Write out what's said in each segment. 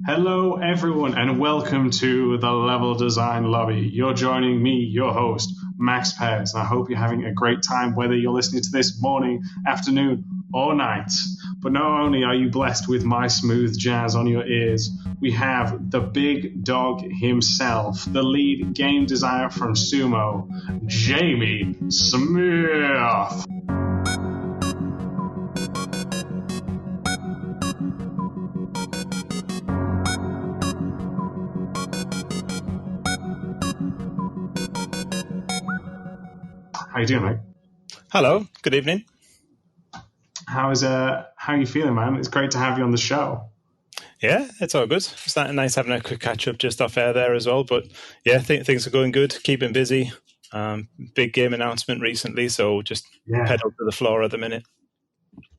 Hello, everyone, and welcome to the Level Design Lobby. You're joining me, your host, Max Perez, and I hope you're having a great time, whether you're listening to this morning, afternoon, or night. But not only are you blessed with my smooth jazz on your ears, we have the big dog himself, the lead game designer from Sumo, Jamie Smith. How you doing, mate? Hello. Good evening. How are you feeling, man? It's great to have you on the show. Yeah, it's all good. It's nice having a quick catch up just off air there as well. But yeah, things are going good. Keeping busy. Big game announcement recently, so just pedal to the floor at the minute.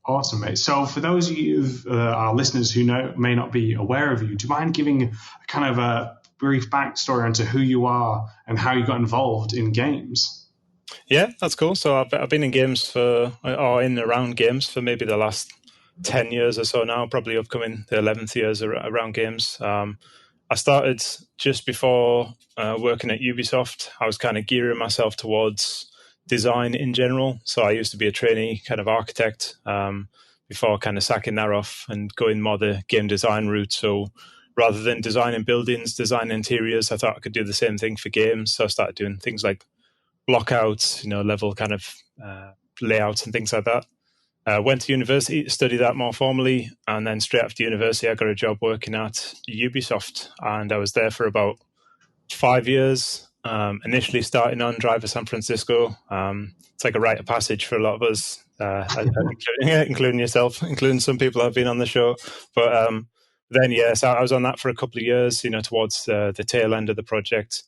Awesome, mate. So for those of you, our listeners who may not be aware of you, do you mind giving kind of a brief backstory onto who you are and how you got involved in games? Yeah, that's cool. So I've been in games in and around games for maybe the last 10 years or so now, probably upcoming the 11th years around games. I started just before working at Ubisoft. I was kind of gearing myself towards design in general. So I used to be a trainee kind of architect before kind of sacking that off and going more the game design route. So rather than designing buildings, design interiors, I thought I could do the same thing for games. So I started doing things like blockouts, level kind of layouts and things like that. Went to university to study that more formally, and then straight after university, I got a job working at Ubisoft, and I was there for about 5 years. Initially starting on Driver San Francisco. It's like a rite of passage for a lot of us, including yourself, including some people that have been on the show. But then, so I was on that for a couple of years, towards the tail end of the project.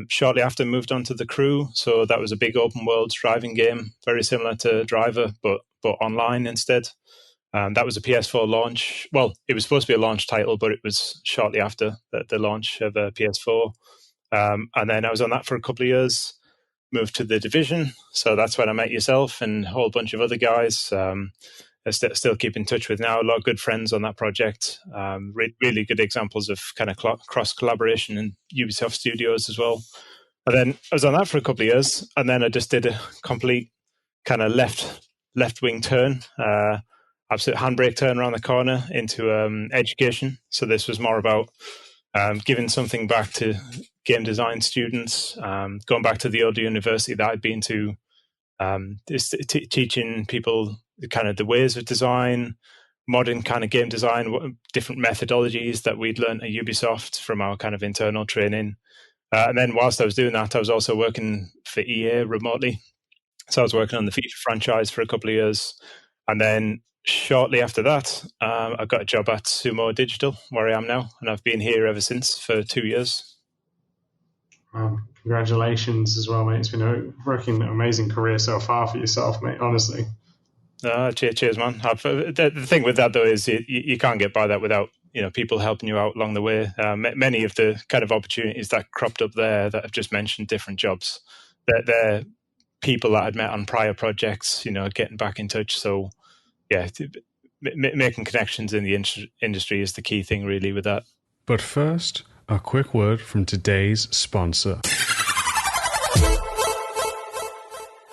Shortly after, moved on to The Crew. So that was a big open world driving game, very similar to Driver, but online instead. That was a PS4 launch. Well, it was supposed to be a launch title, but it was shortly after the launch of PS4. And then I was on that for a couple of years, moved to The Division. So that's when I met yourself and a whole bunch of other guys. I still keep in touch with now. A lot of good friends on that project. Really good examples of kind of cross collaboration in Ubisoft Studios as well. And then I was on that for a couple of years, and then I just did a complete kind of left wing turn, absolute handbrake turn around the corner into education. So this was more about giving something back to game design students, going back to the old university that I'd been to, teaching people kind of the ways of design, modern kind of game design, different methodologies that we'd learned at Ubisoft from our kind of internal training. And then whilst I was doing that, I was also working for EA remotely. So I was working on the FIFA franchise for a couple of years. And then shortly after that, I got a job at Sumo Digital, where I am now. And I've been here ever since for 2 years. Congratulations as well, mate. It's been a freaking amazing career so far for yourself, mate, honestly. Cheers, man. The thing with that, though, is you can't get by that without people helping you out along the way. Many of the kind of opportunities that cropped up there that I've just mentioned, different jobs, they're people that I'd met on prior projects, getting back in touch. So, yeah, making connections in the industry is the key thing, really, with that. But first, a quick word from today's sponsor.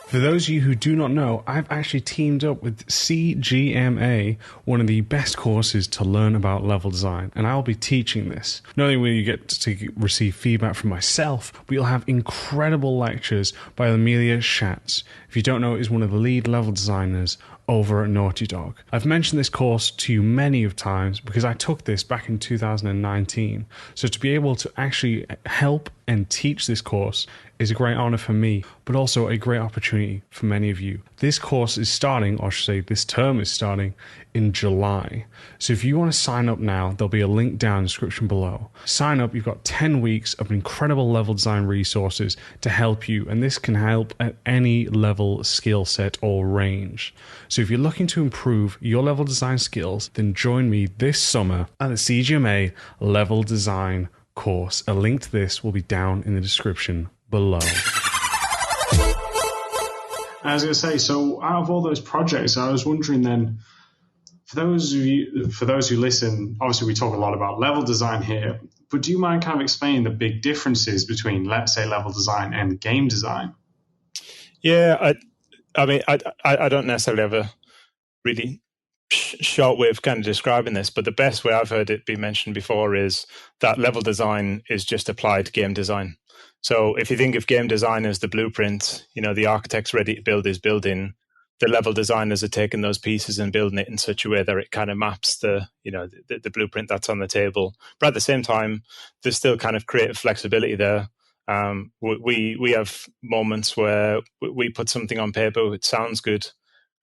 For those of you who do not know, I've actually teamed up with CGMA, one of the best courses to learn about level design, and I'll be teaching this. Not only will you get to receive feedback from myself, but you'll have incredible lectures by Amelia Schatz. If you don't know, is one of the lead level designers over at Naughty Dog. I've mentioned this course to you many of times because I took this back in 2019. So to be able to actually help and teach this course is a great honor for me, but also a great opportunity for many of you. This course is starting, or I should say this term is starting, in July. So if you want to sign up now, there'll be a link down in the description below. Sign up, you've got 10 weeks of incredible level design resources to help you, and this can help at any level, skill set, or range. So if you're looking to improve your level design skills, then join me this summer at the CGMA Level Design course. A link to this will be down in the description below. I was going to say, so out of all those projects, I was wondering then, For those who listen, obviously we talk a lot about level design here, but do you mind kind of explaining the big differences between, let's say, level design and game design? Yeah, I mean, I don't necessarily have a really short way of kind of describing this, but the best way I've heard it be mentioned before is that level design is just applied game design. So if you think of game design as the blueprint, the architect's ready to build his building, the level designers are taking those pieces and building it in such a way that it kind of maps the blueprint that's on the table. But at the same time, there's still kind of creative flexibility there. We have moments where we put something on paper, it sounds good,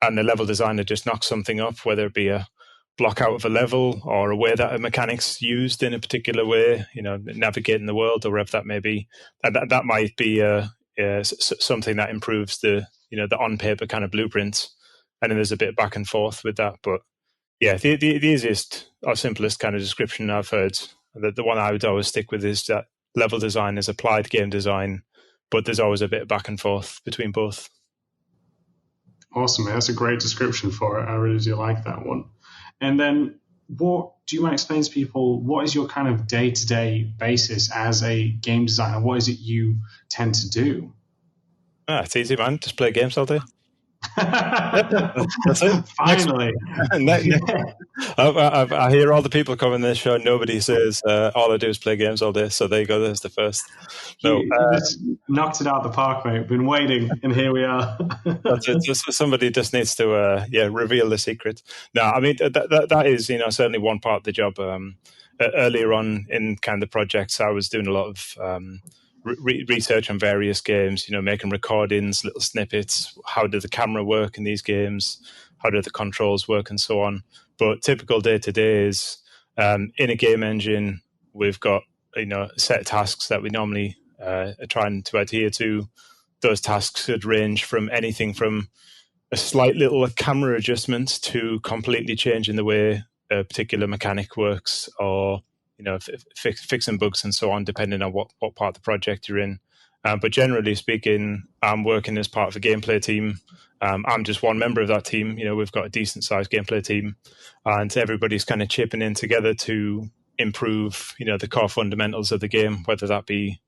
and the level designer just knocks something up, whether it be a block out of a level or a way that a mechanic's used in a particular way, navigating the world or whatever that may be. That might be something that improves the on paper kind of blueprint, and then there's a bit back and forth with that. But yeah, the easiest or simplest kind of description I've heard, the one I would always stick with, is that level design is applied game design, but there's always a bit of back and forth between both. Awesome. That's a great description for it. I really do like that one. And then do you mind explaining to people, what is your kind of day-to-day basis as a game designer? What is it you tend to do? It's easy, man. Just play games all day. That's it. Finally. I hear all the people coming this show. Nobody says all I do is play games all day. So there you go. There's the first. You just knocked it out of the park, mate. Been waiting, and here we are. That's it. Somebody just needs to reveal the secret. No, I mean that is certainly one part of the job. Earlier on in kind of the projects, I was doing a lot of research on various games, making recordings, little snippets. How did the camera work in these games? How do the controls work, and so on? But typical day to day is in a game engine, we've got a set of tasks that we normally are trying to adhere to. Those tasks could range from anything from a slight little camera adjustment to completely changing the way a particular mechanic works, or fixing bugs and so on, depending on what part of the project you're in. But generally speaking, I'm working as part of a gameplay team. I'm just one member of that team. We've got a decent sized gameplay team, and everybody's kind of chipping in together to improve, the core fundamentals of the game, whether that be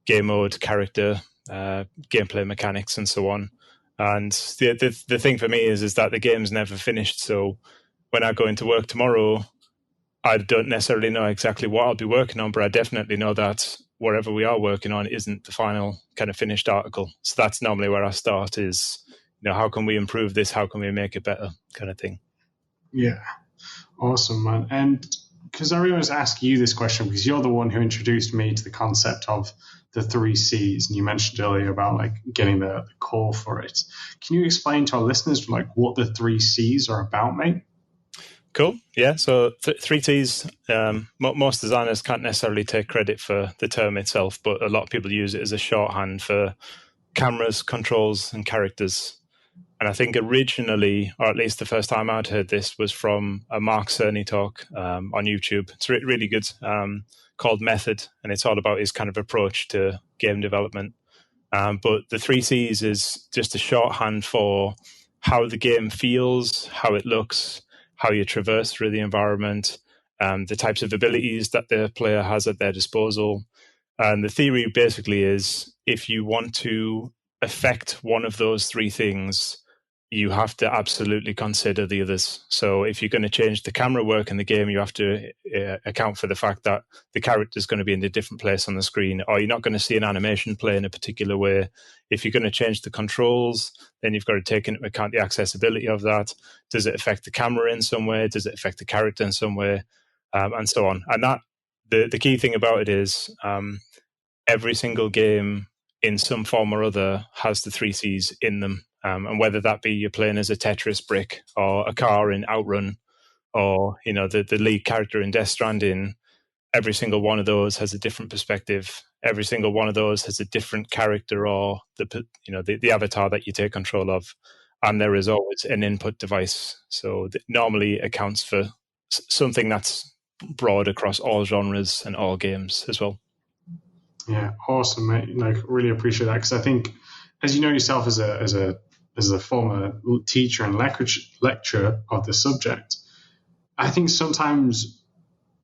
game mode, character, gameplay mechanics, and so on. And the thing for me is that the game's never finished. So when I go into work tomorrow, I don't necessarily know exactly what I'll be working on, but I definitely know that whatever we are working on isn't the final kind of finished article. So that's normally where I start is, how can we improve this? How can we make it better, kind of thing. Yeah. Awesome, man. And because I really want to ask you this question, because you're the one who introduced me to the concept of the 3 C's, and you mentioned earlier about getting the core for it. Can you explain to our listeners what the 3 C's are about, mate? Cool. Yeah. So 3 T's, most designers can't necessarily take credit for the term itself, but a lot of people use it as a shorthand for cameras, controls, and characters. And I think originally, or at least the first time I'd heard this, was from a Mark Cerny talk on YouTube. It's really good, called Method, and it's all about his kind of approach to game development. But the 3 C's is just a shorthand for how the game feels, how it looks, how you traverse through the environment, the types of abilities that the player has at their disposal. And the theory basically is, if you want to affect one of those 3 things, you have to absolutely consider the others. So if you're going to change the camera work in the game, you have to account for the fact that the character is going to be in a different place on the screen, or you're not going to see an animation play in a particular way. If you're going to change the controls, then you've got to take into account the accessibility of that. Does it affect the camera in some way? Does it affect the character in some way? And so on. And that the key thing about it is every single game in some form or other has the 3 C's in them. And whether that be you're playing as a Tetris brick or a car in Outrun, or the lead character in Death Stranding, every single one of those has a different perspective. Every single one of those has a different character or the avatar that you take control of, and there is always an input device. So that normally accounts for something that's broad across all genres and all games as well. Yeah, awesome, mate. Really appreciate that, because I think, as you know yourself, as a former teacher and lecturer of the subject, I think sometimes,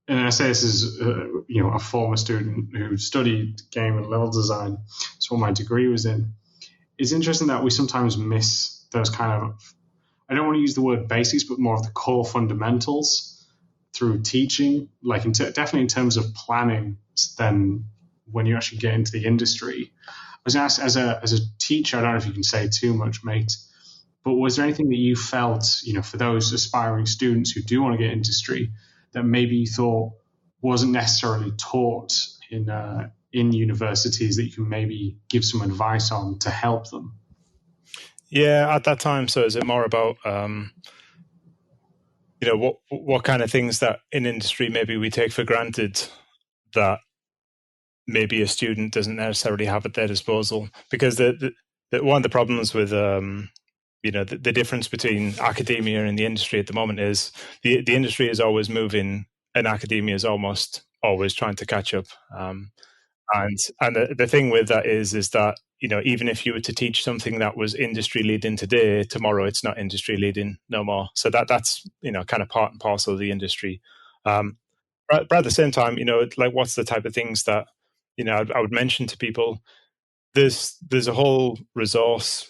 and I say this as a former student who studied game and level design, that's what my degree was in. It's interesting that we sometimes miss those kind of, I don't want to use the word basics, but more of the core fundamentals through teaching, like definitely in terms of planning, then when you actually get into the industry. I was asked as a teacher, I don't know if you can say too much, mate, but was there anything that you felt, for those aspiring students who do want to get industry, that maybe you thought wasn't necessarily taught in universities that you can maybe give some advice on to help them? Yeah, at that time. So is it more about what kind of things that in industry maybe we take for granted that maybe a student doesn't necessarily have at their disposal? Because the one of the problems with the difference between academia and the industry at the moment is the industry is always moving and academia is almost always trying to catch up. And the thing with that is that even if you were to teach something that was industry leading today, tomorrow it's not industry leading no more. So that's kind of part and parcel of the industry. But at the same time, like what's the type of things that I would mention to people? There's a whole resource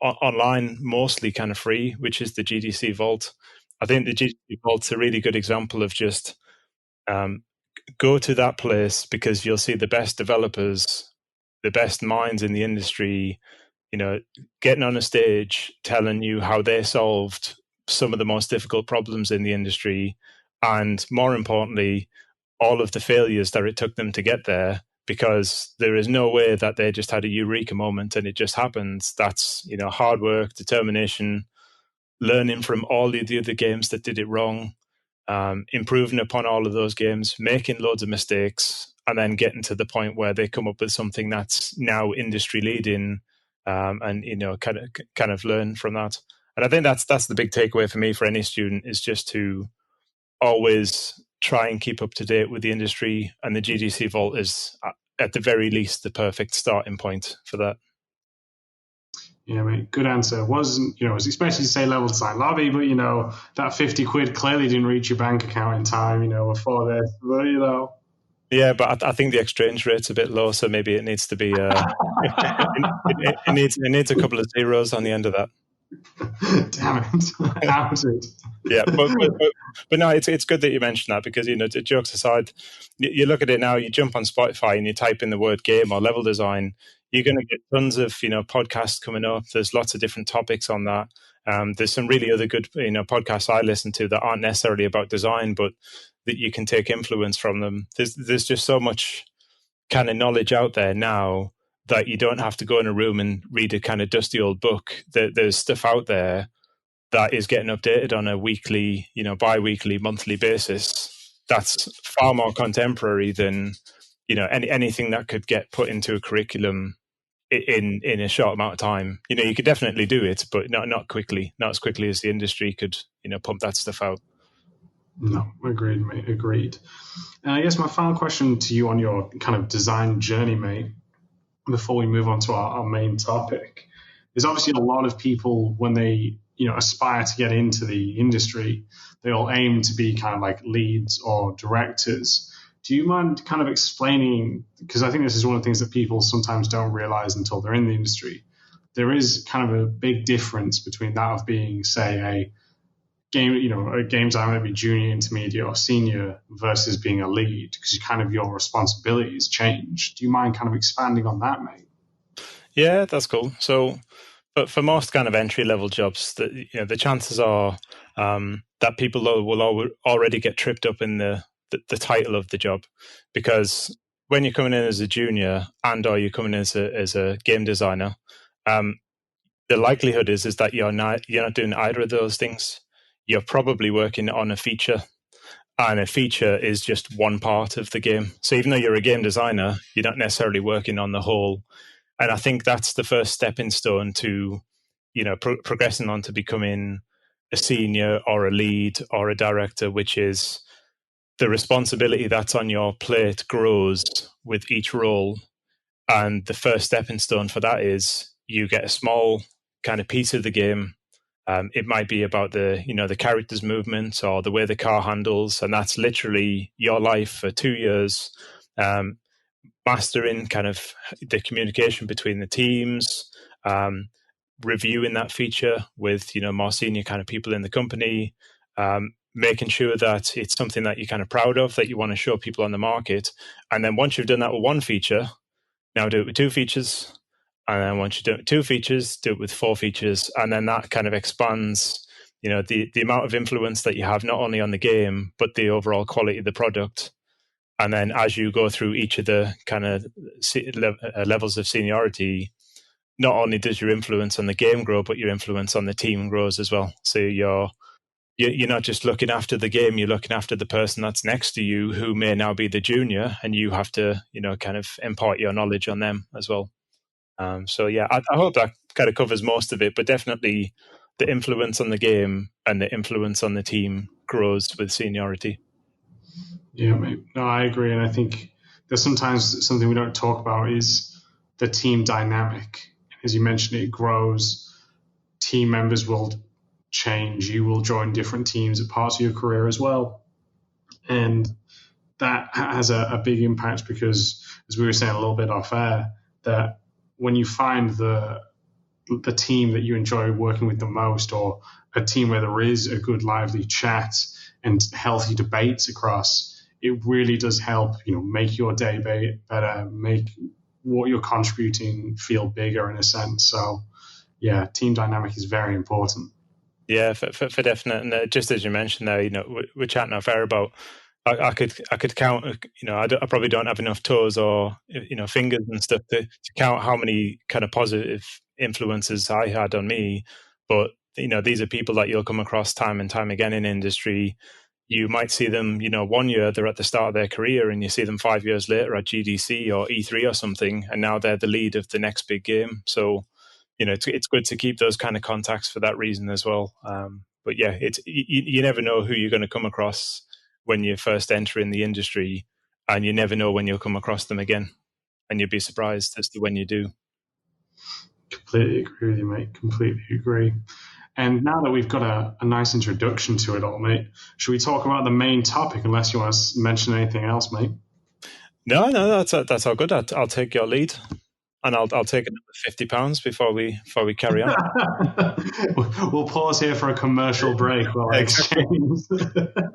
online, mostly kind of free, which is the GDC Vault. I think the GDC Vault's a really good example of just go to that place because you'll see the best developers, the best minds in the industry, getting on a stage telling you how they solved some of the most difficult problems in the industry, and more importantly, all of the failures that it took them to get there, because there is no way that they just had a eureka moment and it just happens. That's hard work, determination, learning from all the other games that did it wrong, improving upon all of those games, making loads of mistakes, and then getting to the point where they come up with something that's now industry leading, and kind of learn from that. And I think that's the big takeaway for me for any student, is just to always try and keep up to date with the industry, and the GDC Vault is at the very least the perfect starting point for that. Yeah, mate, good answer. Wasn't, it was especially to say level design lobby, but that 50 quid clearly didn't reach your bank account in time, before this, but Yeah, but I think the exchange rate's a bit low, so maybe it needs to be it needs a couple of zeros on the end of that. Damn it. Outed. Yeah, but no, it's good that you mentioned that, because jokes aside, you look at it now, you jump on Spotify and you type in the word game or level design, you're going to get tons of podcasts coming up. There's lots of different topics on that. There's some really other good podcasts I listen to that aren't necessarily about design, but that you can take influence from them. There's just so much kind of knowledge out there now that you don't have to go in a room and read a kind of dusty old book. There's stuff out there that is getting updated on a weekly, bi-weekly, monthly basis. That's far more contemporary than anything that could get put into a curriculum in a short amount of time. You could definitely do it, but not quickly, not as quickly as the industry could pump that stuff out. No, agreed, mate, agreed. And I guess my final question to you on your kind of design journey, mate, before we move on to our main topic, is obviously a lot of people, when they aspire to get into the industry, they all aim to be kind of like leads or directors. Do you mind kind of explaining, because I think this is one of the things that people sometimes don't realize until they're in the industry, there is kind of a big difference between that of being, say, a game designer, maybe junior, intermediate, or senior, versus being a lead, because kind of your responsibilities change. Do you mind kind of expanding on that, mate? Yeah, that's cool. So, but for most kind of entry level jobs, the chances are that people will already get tripped up in the title of the job, because when you're coming in as a junior or you're coming in as a game designer, the likelihood is that you're not doing either of those things. You're probably working on a feature, and a feature is just one part of the game. So even though you're a game designer, you're not necessarily working on the whole. And I think that's the first stepping stone to, progressing on to becoming a senior or a lead or a director, which is the responsibility that's on your plate grows with each role. And the first stepping stone for that is you get a small kind of piece of the game, It might be about the character's movement or the way the car handles, and that's literally your life for 2 years. Mastering kind of the communication between the teams, reviewing that feature with more senior kind of people in the company, making sure that it's something that you're kind of proud of, that you want to show people on the market. And then once you've done that with one feature, now do it with 2 features. And then once you do it with 2 features, do it with 4 features. And then that kind of expands, the amount of influence that you have, not only on the game, but the overall quality of the product. And then as you go through each of the kind of levels of seniority, not only does your influence on the game grow, but your influence on the team grows as well. So you're not just looking after the game, you're looking after the person that's next to you who may now be the junior, and you have to, kind of impart your knowledge on them as well. So yeah, I hope that kind of covers most of it, but definitely the influence on the game and the influence on the team grows with seniority. Yeah, mate. No, I agree. And I think there's sometimes something we don't talk about is the team dynamic. As you mentioned, it grows. Team members will change. You will join different teams at parts of your career as well. And that has a big impact because, as we were saying a little bit off air, that when you find the team that you enjoy working with the most, or a team where there is a good lively chat and healthy debates across, it really does help, make your day better, make what you're contributing feel bigger in a sense. So yeah, team dynamic is very important. Yeah, for definite. And just as you mentioned there, we're chatting off air about, I could count, I probably don't have enough toes or, fingers and stuff to count how many kind of positive influences I had on me. But, these are people that you'll come across time and time again in industry. You might see them, 1 year they're at the start of their career, and you see them 5 years later at GDC or E3 or something, and now they're the lead of the next big game. So, it's good to keep those kind of contacts for that reason as well. But yeah, you never know who you're going to come across when you first enter in the industry, and you never know when you'll come across them again, and you'll be surprised as to when you do. Completely agree with you, mate. Completely agree. And now that we've got a nice introduction to it all, mate, should we talk about the main topic, unless you want to mention anything else, mate? No, that's all good. I'll take your lead. And I'll take another £50 before we carry on. We'll pause here for a commercial break while I exchange.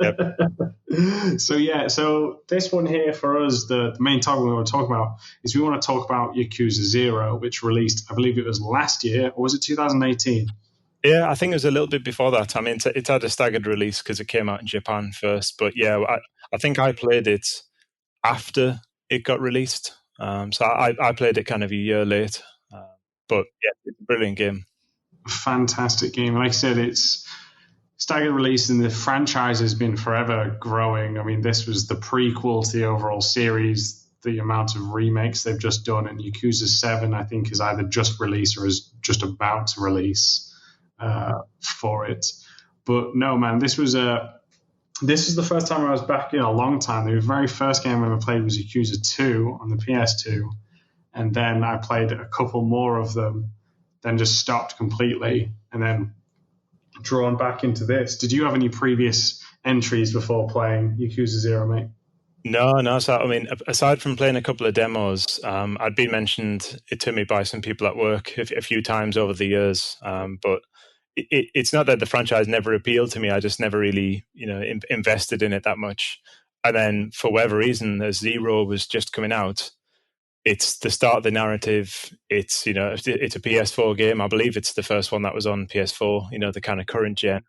Yep. So this one here for us, the main topic we want to talk about is we want to talk about Yakuza 0, which released, I believe it was last year, or was it 2018? Yeah, I think it was a little bit before that. I mean, it had a staggered release because it came out in Japan first. But yeah, I think I played it after it got released. So I played it kind of a year late. But yeah, it's a brilliant game. Fantastic game. Like I said, it's staggered release, and the franchise has been forever growing. I mean, this was the prequel to the overall series. The amount of remakes they've just done, and Yakuza 7, I think, is either just released or is just about to release for it. But no, man, this was the first time I was back in a long time. The very first game I ever played was Yakuza 2 on the PS2, and then I played a couple more of them, then just stopped completely, and then drawn back into this. Did you have any previous entries before playing Yakuza 0, mate? No. So, I mean, aside from playing a couple of demos, I'd been mentioned it to me by some people at work a few times over the years, but it's not that the franchise never appealed to me. I just never really, invested in it that much. And then for whatever reason, as 0 was just coming out, it's the start of the narrative. It's, it's a PS4 game. I believe it's the first one that was on PS4, the kind of current gen.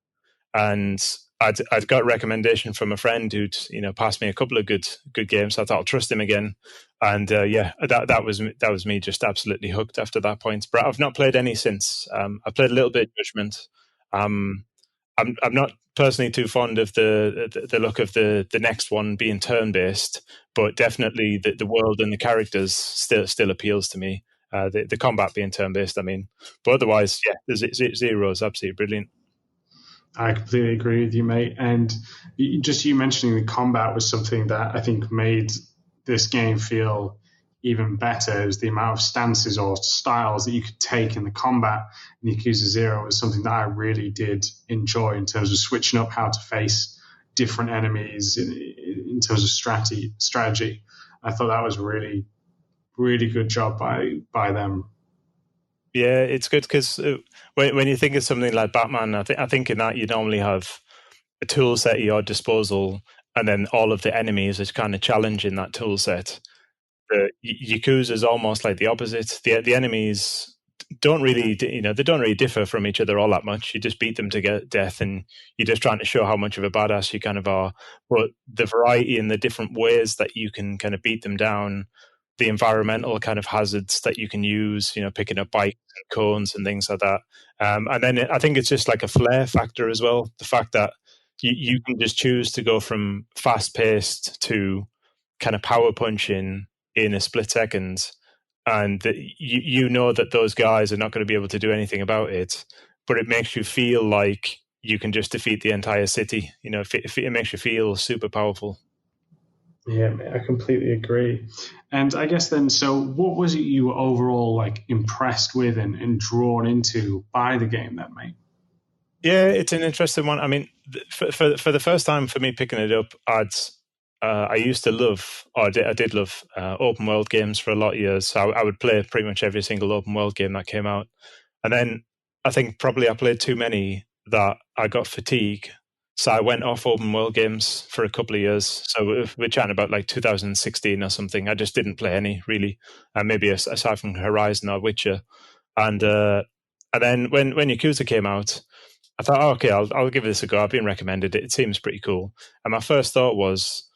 And I'd got a recommendation from a friend who'd, passed me a couple of good games. So I thought I'll trust him again. And that was me just absolutely hooked after that point. But I've not played any since. I played a little bit of Judgment. I'm not personally too fond of the look of the next one being turn based, but definitely the world and the characters still appeals to me. The combat being turn based, I mean, but otherwise, yeah, 0 is absolutely brilliant. I completely agree with you, mate. And just you mentioning the combat was something that I think made this game feel even better is the amount of stances or styles that you could take in the combat in Yakuza 0 was something that I really did enjoy in terms of switching up how to face different enemies in terms of strategy. I thought that was really, really good job by them. Yeah, it's good because when you think of something like Batman, I think in that you normally have a tool set at your disposal, and then all of the enemies is kind of challenging that tool set. The Yakuza is almost like the opposite. The enemies don't really, they don't really differ from each other all that much. You just beat them to get death, and you're just trying to show how much of a badass you kind of are. But the variety and the different ways that you can kind of beat them down, the environmental kind of hazards that you can use, picking up bikes and cones and things like that. And then I think it's just like a flair factor as well. The fact that you can just choose to go from fast paced to kind of power punching in a split second, and you know that those guys are not going to be able to do anything about it, but it makes you feel like you can just defeat the entire city. It makes you feel super powerful. Yeah, I completely agree. And I guess then, so what was it you were overall like impressed with and drawn into by the game then, mate? Yeah, it's an interesting one. I mean, for the first time for me picking it up, I used to love, or I did love open world games for a lot of years. So I would play pretty much every single open world game that came out. And then I think probably I played too many that I got fatigue. So I went off open world games for a couple of years. So we're chatting about like 2016 or something. I just didn't play any really, maybe aside from Horizon or Witcher. And then when Yakuza came out, I thought, okay, I'll give this a go. I've been recommended it. It seems pretty cool. And my first thought was,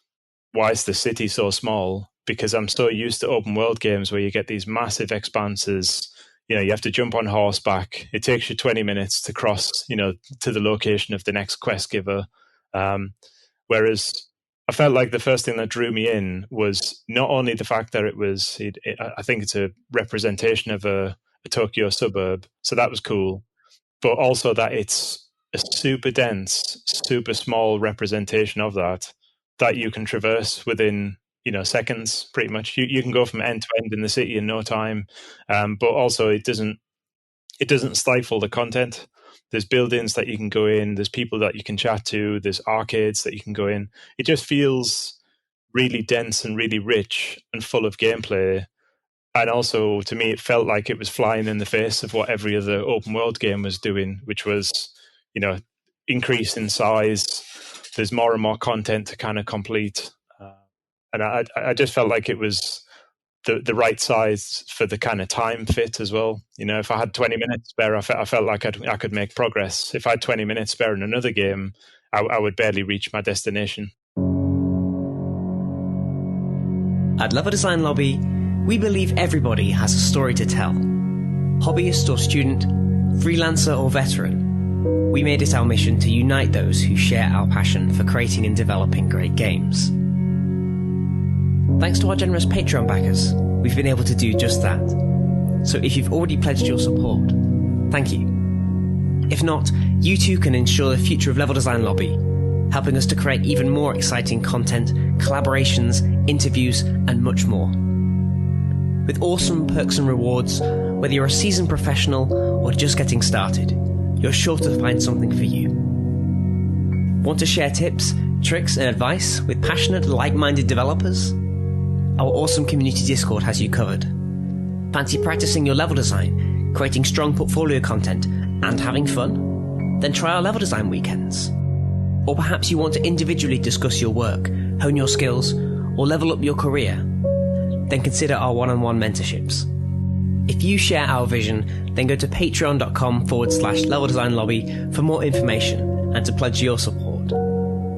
why is the city so small? Because I'm so used to open world games where you get these massive expanses. You have to jump on horseback. It takes you 20 minutes to cross, to the location of the next quest giver. Whereas I felt like the first thing that drew me in was not only the fact that I think it's a representation of a Tokyo suburb. So that was cool. But also that it's a super dense, super small representation of that you can traverse within, seconds, pretty much. You can go from end to end in the city in no time. But also it doesn't stifle the content. There's buildings that you can go in. There's people that you can chat to. There's arcades that you can go in. It just feels really dense and really rich and full of gameplay. And also, to me, it felt like it was flying in the face of what every other open world game was doing, which was, increase in size. There's more and more content to kind of complete. And I just felt like it was the right size for the kind of time fit as well. If I had 20 minutes spare, I felt like I could make progress. If I had 20 minutes spare in another game, I would barely reach my destination. At Level Design Lobby, we believe everybody has a story to tell. Hobbyist or student, freelancer or veteran, we made it our mission to unite those who share our passion for creating and developing great games. Thanks to our generous Patreon backers, we've been able to do just that. So if you've already pledged your support, thank you. If not, you too can ensure the future of Level Design Lobby, helping us to create even more exciting content, collaborations, interviews, and much more. With awesome perks and rewards, whether you're a seasoned professional or just getting started, you're sure to find something for you. Want to share tips, tricks, and advice with passionate, like-minded developers? Our awesome community Discord has you covered. Fancy practicing your level design, creating strong portfolio content, and having fun? Then try our level design weekends. Or perhaps you want to individually discuss your work, hone your skills, or level up your career? Then consider our one-on-one mentorships. If you share our vision, then go to patreon.com/Level Design Lobby for more information and to pledge your support.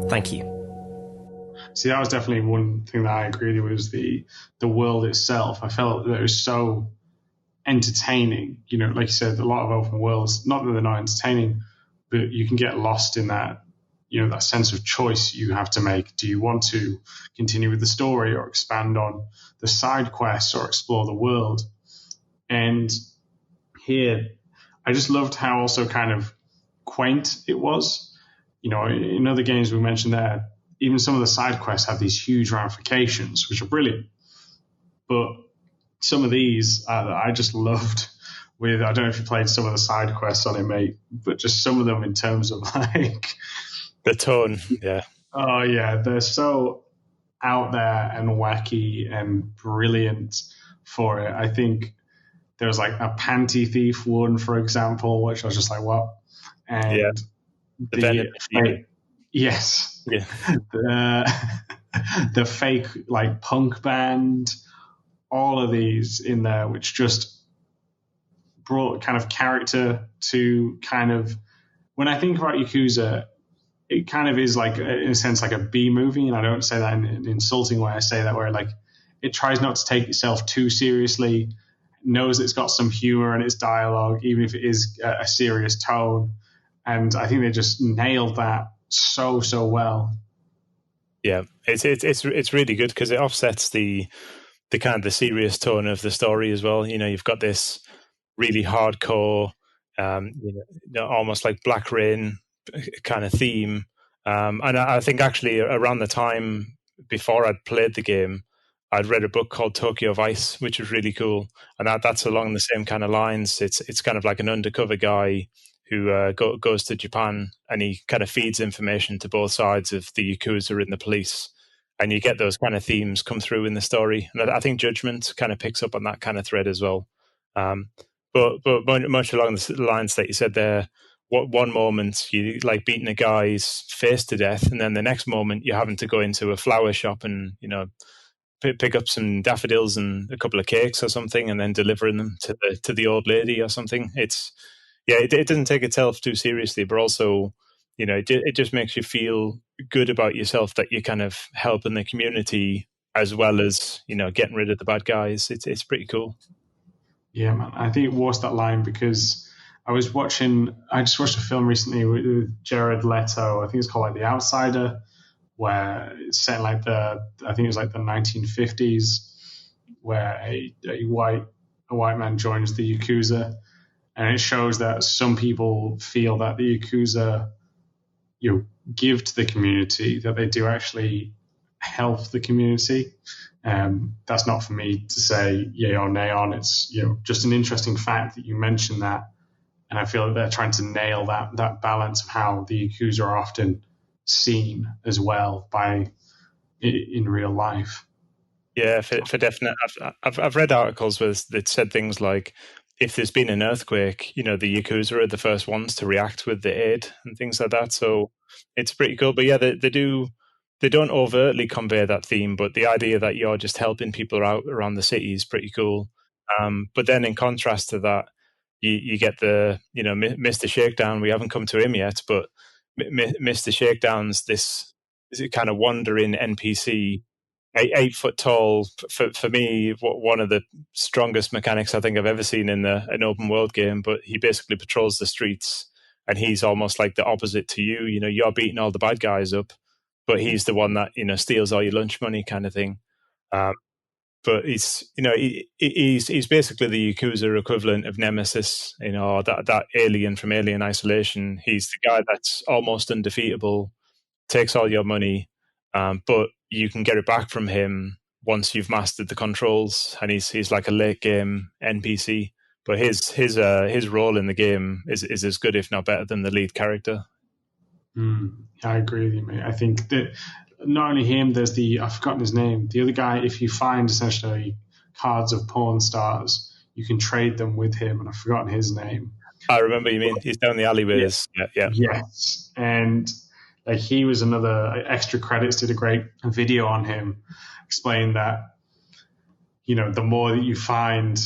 Thank you. See, that was definitely one thing that I agreed with, was the world itself. I felt that it was so entertaining. Like you said, a lot of open worlds, not that they're not entertaining, but you can get lost in that, that sense of choice you have to make. Do you want to continue with the story or expand on the side quests or explore the world? And here, I just loved how also kind of quaint it was. In other games we mentioned there, even some of the side quests have these huge ramifications, which are brilliant. But some of these I just loved. With I don't know if you played some of the side quests on it, mate, but just some of them in terms of like the tone. Yeah. Oh yeah, they're so out there and wacky and brilliant for it. I think there's like a panty thief one, for example, which I was just like, what? And The Venom Demon. Yes. Yeah. The fake like punk band, all of these in there, which just brought kind of character to kind of when I think about Yakuza, it kind of is like in a sense like a B movie, and I don't say that in an insulting way. I say that where like it tries not to take itself too seriously, knows it's got some humor in its dialogue, even if it is a serious tone. And I think they just nailed that so well. Yeah, it's really good because it offsets the kind of the serious tone of the story as well. You know, you've got this really hardcore, almost like Black Rain kind of theme. And I think actually around the time before I'd played the game, I'd read a book called Tokyo Vice, which was really cool. And that's along the same kind of lines. It's kind of like an undercover guy who goes to Japan, and he kind of feeds information to both sides of the Yakuza and the police. And you get those kind of themes come through in the story. And I think Judgment kind of picks up on that kind of thread as well. But much along the lines that you said there, one moment you like beating a guy's face to death, and then the next moment you're having to go into a flower shop and, you know, pick up some daffodils and a couple of cakes or something, and then delivering them to the old lady or something. It doesn't take itself too seriously, but also, you know, it just makes you feel good about yourself that you're kind of helping the community as well as, you know, getting rid of the bad guys. It's pretty cool. Yeah, man. I think it was that line because I just watched a film recently with Jared Leto. I think it's called like The Outsider, where it's set in like I think it was like the 1950s, where a white man joins the Yakuza, and it shows that some people feel that the Yakuza, you know, give to the community, that they do actually help the community. That's not for me to say yay or nay on. It's, you know, just an interesting fact that you mentioned that, and I feel that they're trying to nail that balance of how the Yakuza are often seen as well in real life. Yeah, for definite. I've read articles that said things like, if there's been an earthquake, you know, the Yakuza are the first ones to react with the aid and things like that. So it's pretty cool. But yeah, they don't overtly convey that theme, but the idea that you're just helping people out around the city is pretty cool. But then in contrast to that, you get the, you know, Mr. Shakedown. We haven't come to him yet, but Mr. Shakedown's this kind of wandering NPC, 8 foot tall. For me, one of the strongest mechanics I think I've ever seen in an open world game. But he basically patrols the streets, and he's almost like the opposite to you. You know, you're beating all the bad guys up, but he's the one that, you know, steals all your lunch money, kind of thing. But he's, you know, he's basically the Yakuza equivalent of Nemesis, you know, that alien from Alien Isolation. He's the guy that's almost undefeatable, takes all your money, but you can get it back from him once you've mastered the controls. And he's like a late game NPC, but his role in the game is as good, if not better, than the lead character. I agree with you, mate. I think that not only him, there's I've forgotten his name. The other guy, if you find essentially cards of porn stars, you can trade them with him, and I've forgotten his name. I remember you mean. He's down the alleyways. Yeah. Yes. And like he was another extra credits, did a great video on him, explained that, you know, the more that you find,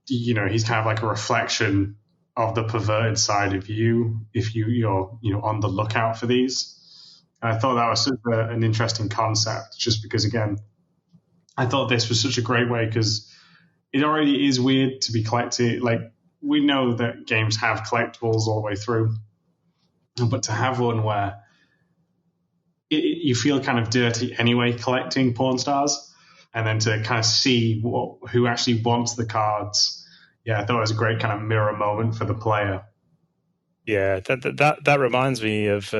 you know, he's kind of like a reflection of the perverted side of you if you're, you know, on the lookout for these. And I thought that was such an interesting concept, just because, again, I thought this was such a great way, because it already is weird to be collecting. Like, we know that games have collectibles all the way through, but to have one where you feel kind of dirty anyway collecting porn stars, and then to kind of see who actually wants the cards. Yeah, I thought it was a great kind of mirror moment for the player. Yeah, that reminds me of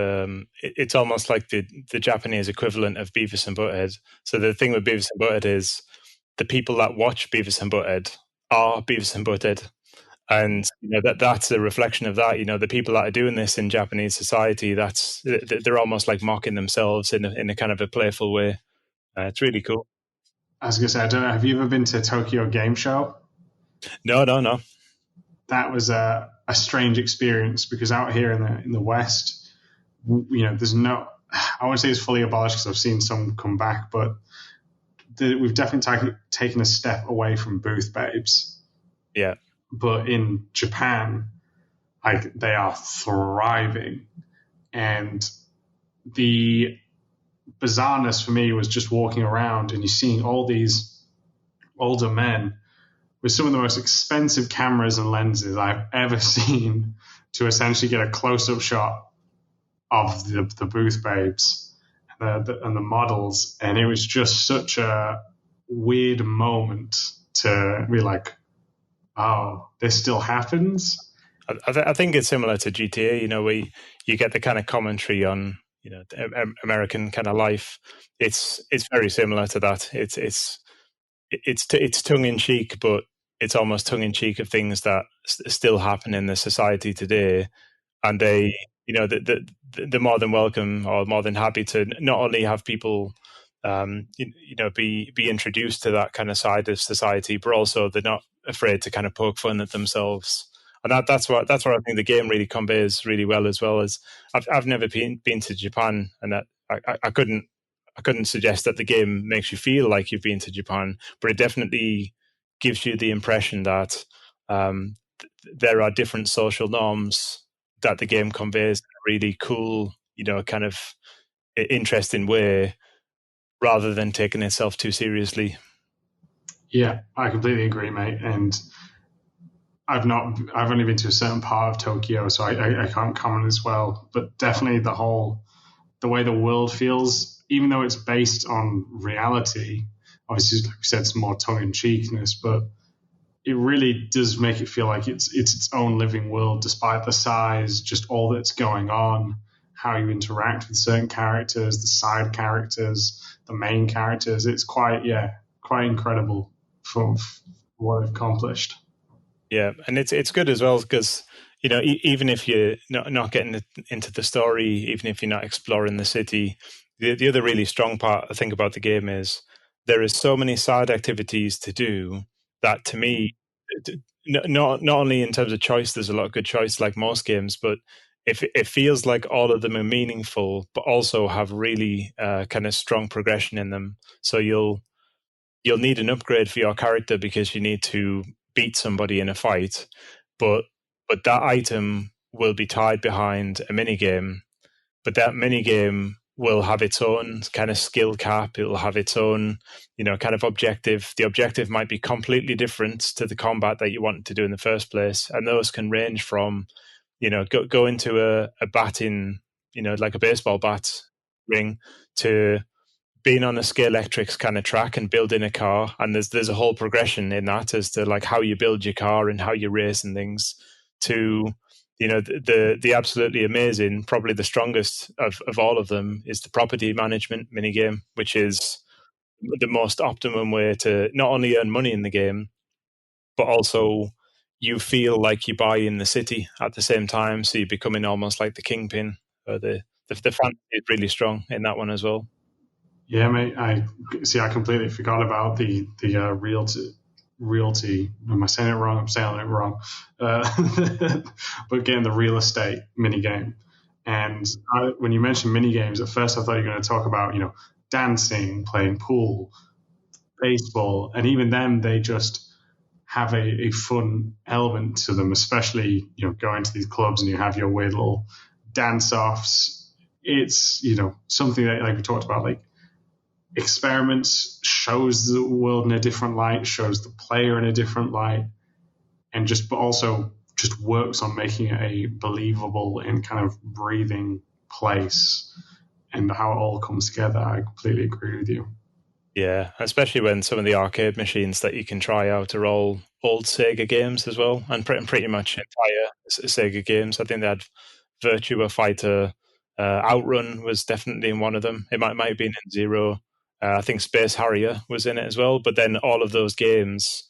it's almost like the Japanese equivalent of Beavis and Butthead. So the thing with Beavis and Butthead is the people that watch Beavis and Butthead are Beavis and Butthead. And that's a reflection of that. The people that are doing this in Japanese society, they're almost like mocking themselves in a kind of a playful way. It's really cool. I was going to say, I don't know, have you ever been to Tokyo Game Show? No. That was a strange experience, because out here in the West, there's no, I won't say it's fully abolished because I've seen some come back, but we've definitely taken a step away from booth babes. Yeah. But in Japan, they are thriving. And the bizarreness for me was just walking around and you're seeing all these older men with some of the most expensive cameras and lenses I've ever seen to essentially get a close-up shot of the booth babes and the models. And it was just such a weird moment to be like, oh, this still happens? I think it's similar to GTA, where you get the kind of commentary on, American kind of life. It's very similar to that. It's tongue in cheek, but it's almost tongue in cheek of things that still happen in the society today. And they, they're more than welcome or more than happy to not only have people, be introduced to that kind of side of society, but also they're not afraid to kind of poke fun at themselves. And that's what I think the game really conveys really well, as well as I've never been to Japan, and that I couldn't suggest that the game makes you feel like you've been to Japan, but it definitely gives you the impression that there are different social norms that the game conveys in a really cool, kind of interesting way, rather than taking itself too seriously. Yeah, I completely agree, mate. And I've only been to a certain part of Tokyo, so I can't comment as well. But definitely the way the world feels, even though it's based on reality, obviously, like we said, it's more tongue-in-cheekness, but it really does make it feel like it's its own living world, despite the size, just all that's going on, how you interact with certain characters, the side characters, the main characters. It's quite incredible for what they've accomplished. Yeah, and it's good as well because even if you're not getting into the story, even if you're not exploring the city, the other really strong part I think about the game is there is so many side activities to do that, to me, not only in terms of choice, there's a lot of good choice like most games, but it feels like all of them are meaningful, but also have really kind of strong progression in them. So you'll need an upgrade for your character because you need to beat somebody in a fight, but that item will be tied behind a minigame, but that minigame will have its own kind of skill cap. It'll have its own, kind of objective. The objective might be completely different to the combat that you wanted to do in the first place. And those can range from, go into a batting, like a baseball bat ring, to being on a Scalextrics kind of track and building a car. And there's a whole progression in that as to like how you build your car and how you race and things, to the absolutely amazing, probably the strongest of all of them, is the property management minigame, which is the most optimum way to not only earn money in the game, but also you feel like you buy in the city at the same time. So you're becoming almost like the kingpin. The fantasy is really strong in that one as well. Yeah, mate. I completely forgot about the realty. Am I saying it wrong? I'm saying it wrong. But again, the real estate mini game. And when you mentioned mini games, at first I thought you were going to talk about dancing, playing pool, baseball, and even then they just have a fun element to them. Especially going to these clubs and you have your weird little dance offs. It's something that, like we talked about, like experiments, shows the world in a different light, shows the player in a different light, and but also just works on making it a believable and kind of breathing place, and how it all comes together. I completely agree with you. Yeah, especially when some of the arcade machines that you can try out are all old Sega games as well, and pretty much entire Sega games. I think they had Virtua Fighter, Outrun was definitely in one of them. It might have been in Zero. I think Space Harrier was in it as well. But then all of those games,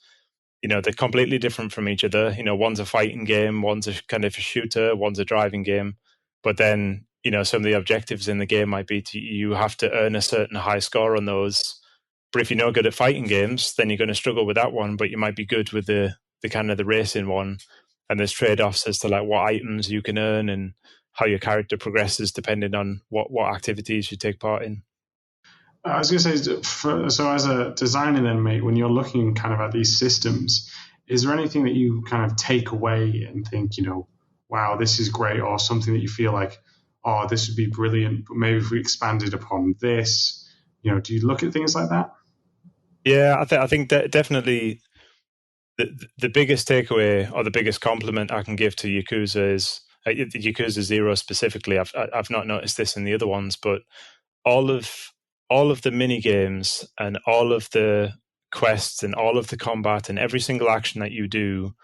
they're completely different from each other. One's a fighting game, one's a kind of a shooter, one's a driving game. But then, some of the objectives in the game might be you have to earn a certain high score on those. But if you're not good at fighting games, then you're going to struggle with that one. But you might be good with the kind of the racing one. And there's trade-offs as to like what items you can earn and how your character progresses depending on what activities you take part in. I was going to say, so as a designer then, mate, when you're looking kind of at these systems, is there anything that you kind of take away and think, wow, this is great, or something that you feel like, oh, this would be brilliant, but maybe if we expanded upon this, do you look at things like that? Yeah, I think that definitely the biggest takeaway or the biggest compliment I can give to Yakuza is Yakuza 0 specifically. I've not noticed this in the other ones, but all of the mini games and all of the quests and all of the combat and every single action that you do,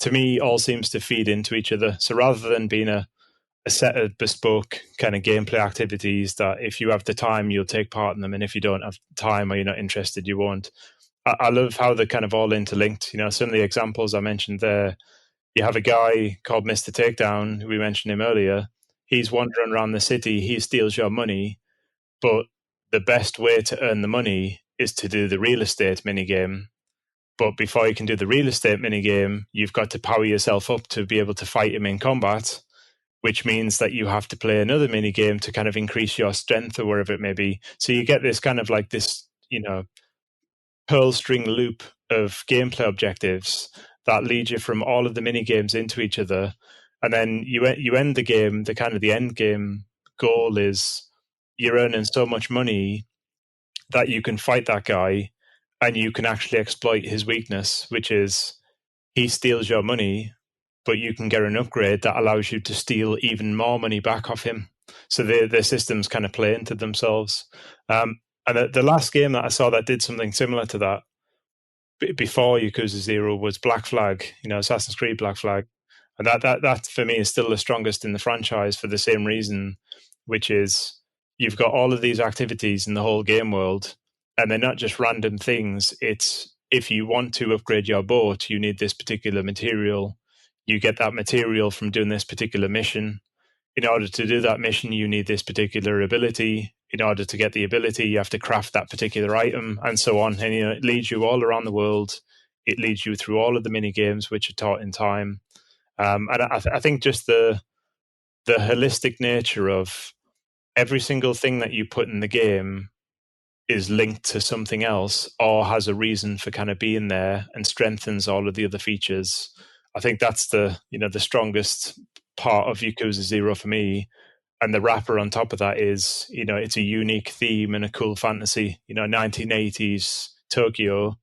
to me, all seems to feed into each other. So rather than being a set of bespoke kind of gameplay activities that if you have the time, you'll take part in them, and if you don't have time or you're not interested, you won't. I love how they're kind of all interlinked. Some of the examples I mentioned there, you have a guy called Mr. Takedown, we mentioned him earlier. He's wandering around the city, he steals your money, but the best way to earn the money is to do the real estate minigame. But before you can do the real estate minigame, you've got to power yourself up to be able to fight him in combat, which means that you have to play another minigame to kind of increase your strength or wherever it may be. So you get this kind of like this, pearl string loop of gameplay objectives that lead you from all of the mini games into each other, and then you end the game. The kind of the end game goal is you're earning so much money that you can fight that guy, and you can actually exploit his weakness, which is he steals your money, but you can get an upgrade that allows you to steal even more money back off him. So the systems kind of play into themselves. And the last game that I saw that did something similar to that before Yakuza 0 was Black Flag, Assassin's Creed Black Flag. And that for me is still the strongest in the franchise for the same reason, which is you've got all of these activities in the whole game world, and they're not just random things. It's if you want to upgrade your boat, you need this particular material. You get that material from doing this particular mission. In order to do that mission, you need this particular ability. In order to get the ability, you have to craft that particular item, and so on. And it leads you all around the world. It leads you through all of the mini games, which are taught in time. And I think just the holistic nature of every single thing that you put in the game is linked to something else or has a reason for kind of being there and strengthens all of the other features. I think that's the strongest part of Yakuza 0 for me. And the wrapper on top of that is, it's a unique theme and a cool fantasy. 1980s Tokyo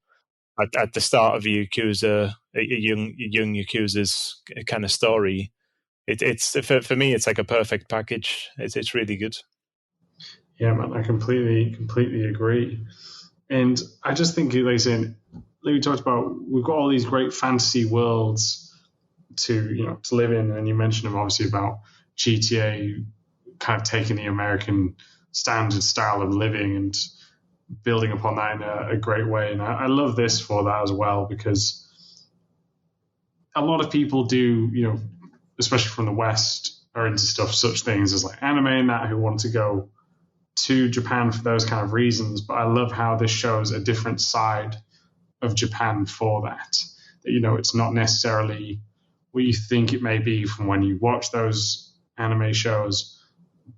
at the start of Yakuza, a young Yakuza's kind of story. It's for me, it's like a perfect package. It's really good. Yeah, man, I completely agree. And I just think, like I said, like we talked about, we've got all these great fantasy worlds to live in, and you mentioned them obviously about GTA kind of taking the American standard style of living and building upon that in a great way. And I love this for that as well, because a lot of people do, especially from the West, are into such things as like anime and that, who want to go to Japan for those kind of reasons. But I love how this shows a different side of Japan for that. It's not necessarily what you think it may be from when you watch those anime shows,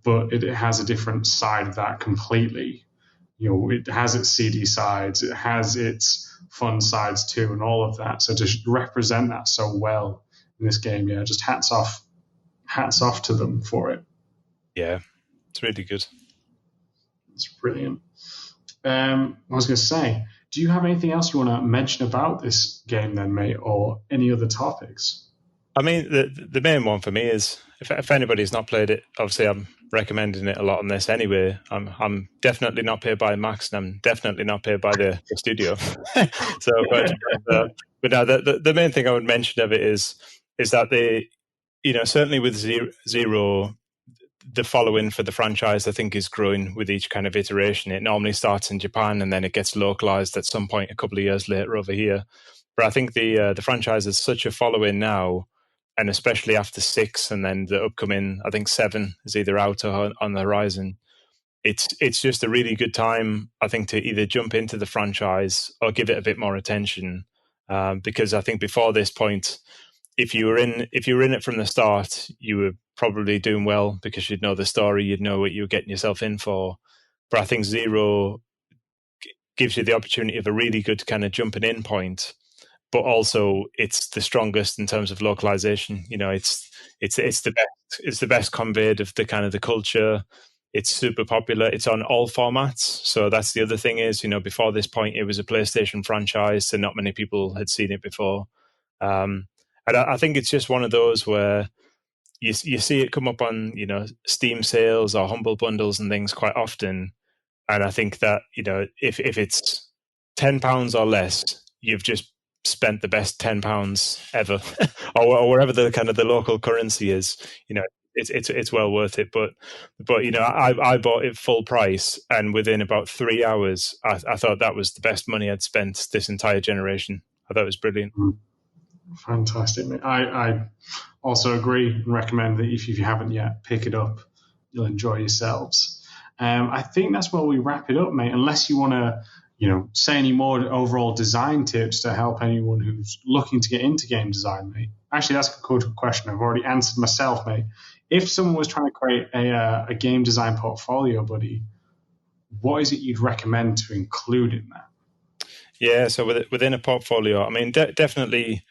but it has a different side of that completely. It has its seedy sides, it has its fun sides too, and all of that. So to represent that so well in this game, yeah, just hats off to them for it. Yeah, it's really good. It's brilliant. I was going to say, do you have anything else you want to mention about this game then, mate, or any other topics? I mean, the main one for me is if anybody's not played it, obviously I'm recommending it a lot on this anyway. I'm definitely not paid by Max, and I'm definitely not paid by the studio. So, but now the main thing I would mention of it is that they, certainly with Zero, the following for the franchise, I think, is growing with each kind of iteration. It normally starts in Japan and then it gets localized at some point a couple of years later over here. But I think the franchise has such a following now, and especially after 6 and then the upcoming, I think 7 is either out or on the horizon. It's just a really good time, I think, to either jump into the franchise or give it a bit more attention, because I think before this point, if you were in it from the start, you were probably doing well because you'd know the story, you'd know what you were getting yourself in for. But I think Zero gives you the opportunity of a really good kind of jumping in point, but also it's the strongest in terms of localization. It's the best conveyed of the kind of the culture. It's super popular. It's on all formats. So that's the other thing is, before this point, it was a PlayStation franchise, so not many people had seen it before. And I think it's just one of those where you see it come up on, Steam sales or Humble Bundles and things quite often. And I think that, if it's £10 or less, you've just spent the best £10 ever, or wherever the kind of the local currency is. It's well worth it. But I bought it full price, and within about 3 hours, I thought that was the best money I'd spent this entire generation. I thought it was brilliant. Fantastic, mate. I also agree and recommend that if you haven't yet, pick it up. You'll enjoy yourselves. I think that's where we wrap it up, mate. Unless you want to, say any more overall design tips to help anyone who's looking to get into game design, mate. Actually, that's a good question. I've already answered myself, mate. If someone was trying to create a game design portfolio, buddy, what is it you'd recommend to include in that? Yeah, so within a portfolio, I mean, definitely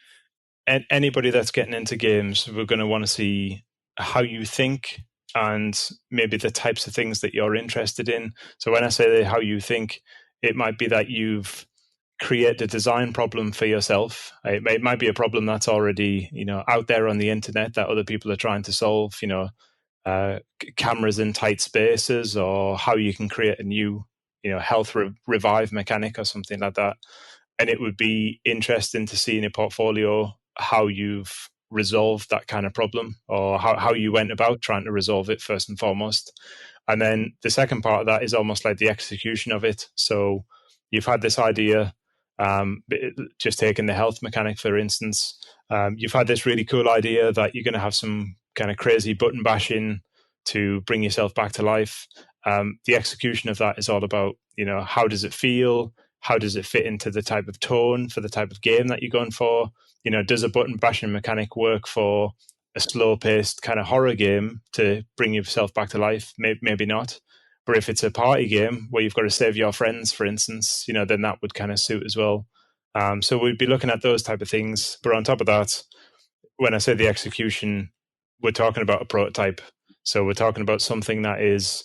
anybody that's getting into games, we're going to want to see how you think and maybe the types of things that you're interested in. So when I say how you think, it might be that you've created a design problem for yourself. It might be a problem that's already, out there on the internet that other people are trying to solve, cameras in tight spaces, or how you can create a new, health revive mechanic or something like that. And it would be interesting to see in a portfolio how you've resolved that kind of problem, or how you went about trying to resolve it first and foremost. And then the second part of that is almost like the execution of it. So you've had this idea, just taking the health mechanic, for instance. You've had this really cool idea that you're going to have some kind of crazy button bashing to bring yourself back to life. The execution of that is all about, how does it feel? How does it fit into the type of tone for the type of game that you're going for? Does a button bashing mechanic work for a slow-paced kind of horror game to bring yourself back to life? Maybe not. But if it's a party game where you've got to save your friends, for instance, then that would kind of suit as well. So we'd be looking at those type of things. But on top of that, when I say the execution, we're talking about a prototype. So we're talking about something that is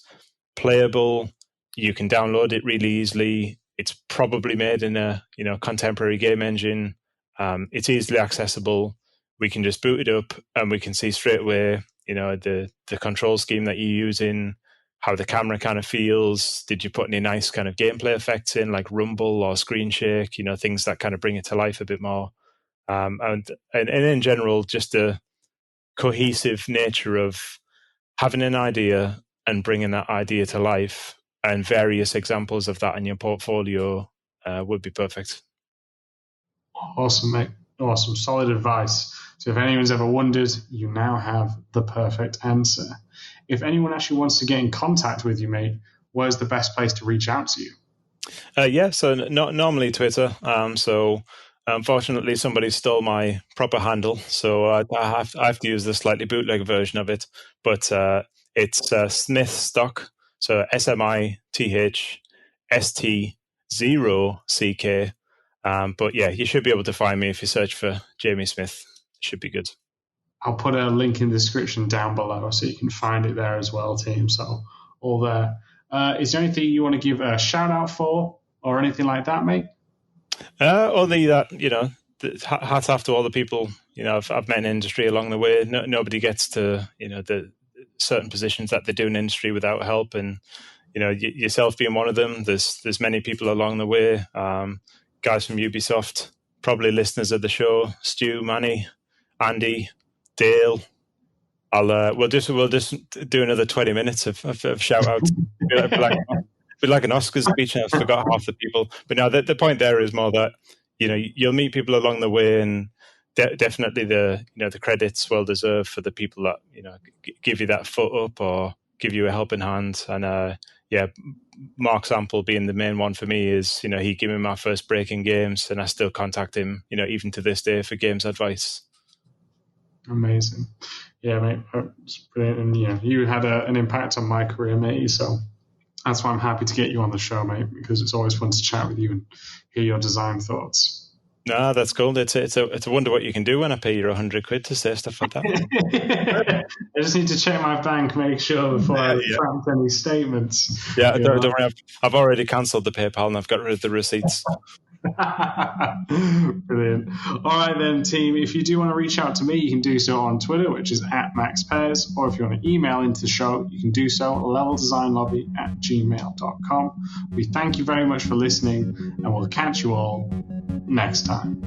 playable. You can download it really easily. It's probably made in a contemporary game engine. It's easily accessible. We can just boot it up and we can see straight away, the control scheme that you're using, how the camera kind of feels. Did you put any nice kind of gameplay effects in, like rumble or screen shake, things that kind of bring it to life a bit more. And in general, just the cohesive nature of having an idea and bringing that idea to life, and various examples of that in your portfolio would be perfect. Awesome, mate. Awesome. Solid advice. So if anyone's ever wondered, you now have the perfect answer. If anyone actually wants to get in contact with you, mate, where's the best place to reach out to you? So normally Twitter. So unfortunately, somebody stole my proper handle, so I have to use the slightly bootleg version of it. But it's Smith Stock. So SMITHST0CK. But yeah, you should be able to find me if you search for Jamie Smith. It should be good. I'll put a link in the description down below so you can find it there as well, team. So all there. Is there anything you want to give a shout out for or anything like that, mate? Only that, hats off to all the people, I've met in industry along the way. Nobody gets to, the certain positions that they do in industry without help. And, yourself being one of them, there's many people along the way. Guys from Ubisoft, probably listeners of the show, Stu, Manny, Andy, Dale, we'll just do another 20 minutes of shout outs. Be like an Oscars speech, and I forgot half the people. But now the point there is more that you'll meet people along the way, and definitely the credit's well deserved for the people that give you that foot up or give you a helping hand. And Mark Sample being the main one for me is he gave me my first break in games, and I still contact him even to this day for games advice. Amazing. Yeah, mate, it's brilliant. And you had an impact on my career, mate, so that's why I'm happy to get you on the show, mate, because it's always fun to chat with you and hear your design thoughts. No, that's cool. It's a wonder what you can do when I pay you £100 to say stuff like that. I just need to check my bank, make sure before I prompt any statements. Yeah, don't worry. I've already cancelled the PayPal and I've got rid of the receipts. Brilliant. All right then, team, if you do want to reach out to me, you can do so on Twitter, which is @MaxPairs, or if you want to email into the show, you can do so at leveldesignlobby@gmail.com. We thank you very much for listening, and we'll catch you all next time.